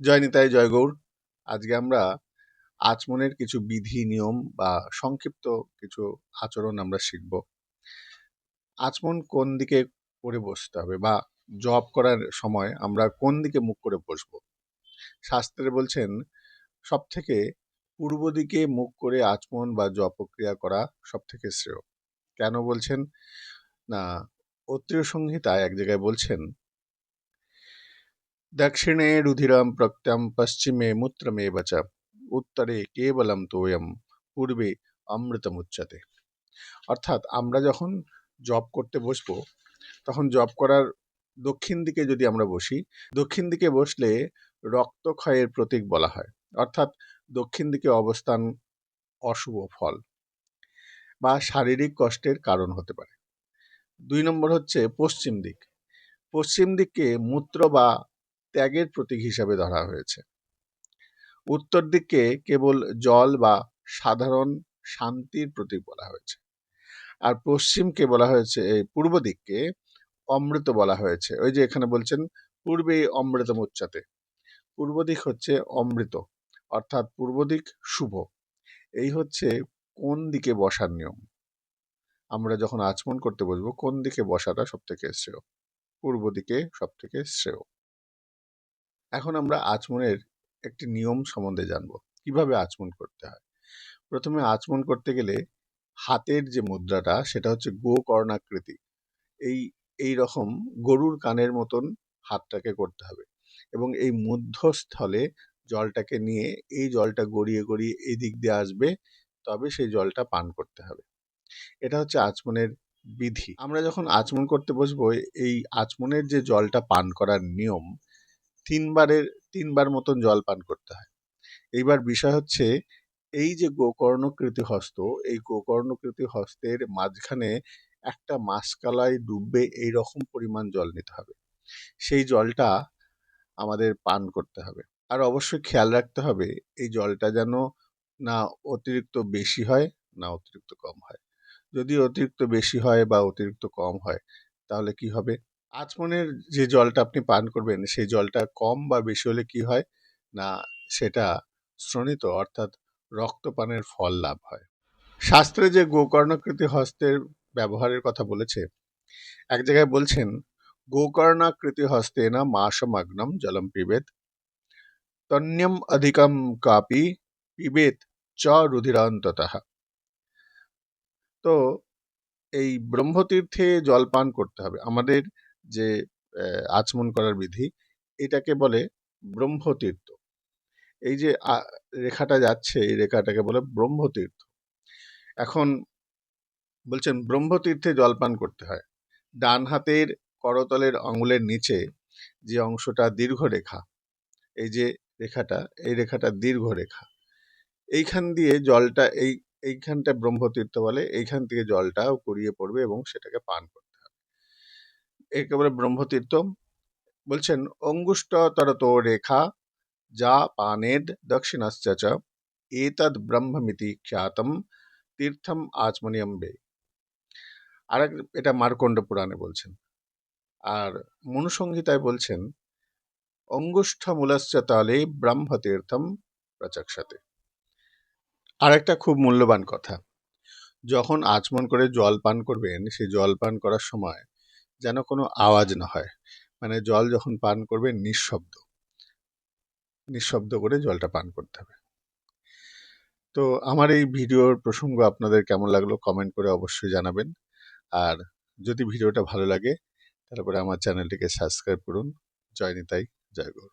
জয় নিতাই, জয় গৌর। আজকে আমরা আচমনের কিছু বিধি নিয়ম বা সংক্ষিপ্ত কিছু আচরণ আমরা শিখব। আচমন কোন দিকে করে বসতে হবে বা জপ করার সময় আমরা কোন দিকে মুখ করে বসবো। শাস্ত্রে বলছেন সব থেকে পূর্ব দিকে মুখ করে আচমন বা জপ প্রক্রিয়া করা সব থেকে শ্রেয়। কেন বলছেন না, অত্রিয় সংহিতায় এক জায়গায় বলছেন, দক্ষিণে রুধিরম প্রত্যম পশ্চিমে মূত্রমেব চ উত্তরে কেবলম তোয়ম পূর্বে অমৃতমুচ্যতে। অর্থাৎ আমরা যখন জব করতে বসবো তখন জব করার দক্ষিণ দিকে যদি আমরা বসি, দক্ষিণ দিকে বসলে রক্তক্ষয়ের প্রতীক বলা হয়। অর্থাৎ দক্ষিণ দিকে অবস্থান অশুভ ফল বা শারীরিক কষ্টের কারণ হতে পারে। 2 নম্বর হচ্ছে পশ্চিম দিক। পশ্চিম দিককে মূত্র বা ত্যাগের প্রতীক হিসাবে ধরা হয়েছে। উত্তর দিককে কেবল জল বা সাধারণ শান্তির প্রতীক বলা হয়েছে। আর পশ্চিমকে বলা হয়েছে, পূর্ব দিককে অমৃত বলা হয়েছে। ওই যে এখানে বলছেন পূর্বে অমৃতম উচ্চাতে, পূর্ব দিক হচ্ছে অমৃত, অর্থাৎ পূর্ব দিক শুভ। এই হচ্ছে কোন দিকে বসার নিয়ম। আমরা যখন আচমন করতে বসবো কোন দিকে বসাটা সব থেকে শ্রেয়, পূর্ব দিকে সব থেকে শ্রেয়। এখন আমরা আচমনের একটি নিয়ম সম্বন্ধে জানবো, কিভাবে আচমন করতে হয়। প্রথমে আচমন করতে গেলে হাতের যে মুদ্রাটা সেটা হচ্ছে গোকর্ণাকৃতি। এই রকম গরুর কানের মতন হাতটাকে করতে হবে এবং এই মধ্যস্থলে জলটাকে নিয়ে এই জলটা গড়িয়ে গড়িয়ে এই দিক দিয়ে আসবে, তবে সেই জলটা পান করতে হবে। এটা হচ্ছে আচমনের বিধি। আমরা যখন আচমন করতে বসবো, এই আচমনের যে জলটা পান করার নিয়ম, তিনবার মতন জল পান করতে হয়। এইবার বিষয় হচ্ছে, এই যে গোকর্ণকৃতি হস্ত, এই গোকর্ণকৃতি হস্তের মাঝখানে একটা মাসকালায় ডুববে এই রকম পরিমাণ জল নিতে হবে। সেই জলটা আমাদের পান করতে হবে। আর অবশ্যই খেয়াল রাখতে হবে এই জলটা যেন না অতিরিক্ত বেশি হয় না অতিরিক্ত কম হয়। যদি অতিরিক্ত বেশি হয় বা অতিরিক্ত কম হয় তাহলে কি হবে, আচমনের যে জলটা আপনি পান করবেন সেই জলটা কম বা বেশি হলে কি হয় না, সেটা শ্রোণিত অর্থাৎ রক্তপানের ফল লাভ হয়। শাস্ত্রে যে গোকর্ণাকৃতি হস্তের ব্যবহারের কথা বলেছে, এক জায়গায় বলছেন, গোকর্ণাকৃতি হস্তে না মাসমাগ্নম জলম পিবেত তন্যম অধিকম কাপি পিবেত চ রুধিরান্ততঃ। তো এই ব্রহ্মতীর্থে জল পান করতে হবে। আমাদের যে আচমন করার বিধি, এটাকে বলে ব্রহ্মতীর্থ। এই যে রেখাটা যাচ্ছে এই রেখাটাকে বলে ব্রহ্মতীর্থ। এখন বলছেন ব্রহ্মতীর্থে জলপান করতে হয়। ডান হাতের করতলের আঙুলের নিচে যে অংশটা দীর্ঘ রেখা, এই যে রেখাটা, এই রেখাটা দীর্ঘ রেখা, এইখান দিয়ে জলটা এইখানটা ব্রহ্মতীর্থ বলে, এইখান থেকে জলটা গড়িয়ে পড়বে এবং সেটাকে পান করতে হবে। একেবারে ব্রহ্মতীর্থ। বলছেন অঙ্গুষ্ঠতরতো রেখা যা পানেদ দক্ষিণাশ্চ চ এতদ ব্রহ্মমিতি খ্যাতম তীর্থম আচমনিয়ম্বে। আর এটা মার্কণ্ড পুরাণে বলছেন। আর মনুসংহিতায় বলছেন অঙ্গুষ্ঠ মূলশ্চ তলে ব্রহ্মতীর্থম প্রচক্ষতে। আর একটা খুব মূল্যবান কথা, যখন আচমন করে জল পান করবেন সেই জল পান করার সময় যেন কোনো আওয়াজ না হয়। মানে জল যখন পান করবেন নিঃশব্দ করে জলটা পান করতে হবে। তো আমার এই ভিডিওর প্রসঙ্গ আপনাদের কেমন লাগলো কমেন্ট করে অবশ্যই জানাবেন। আর যদি ভিডিওটা ভালো লাগে তাহলে আমার চ্যানেলটিকে সাবস্ক্রাইব করুন। জয় নিতাই, জয় গৌর।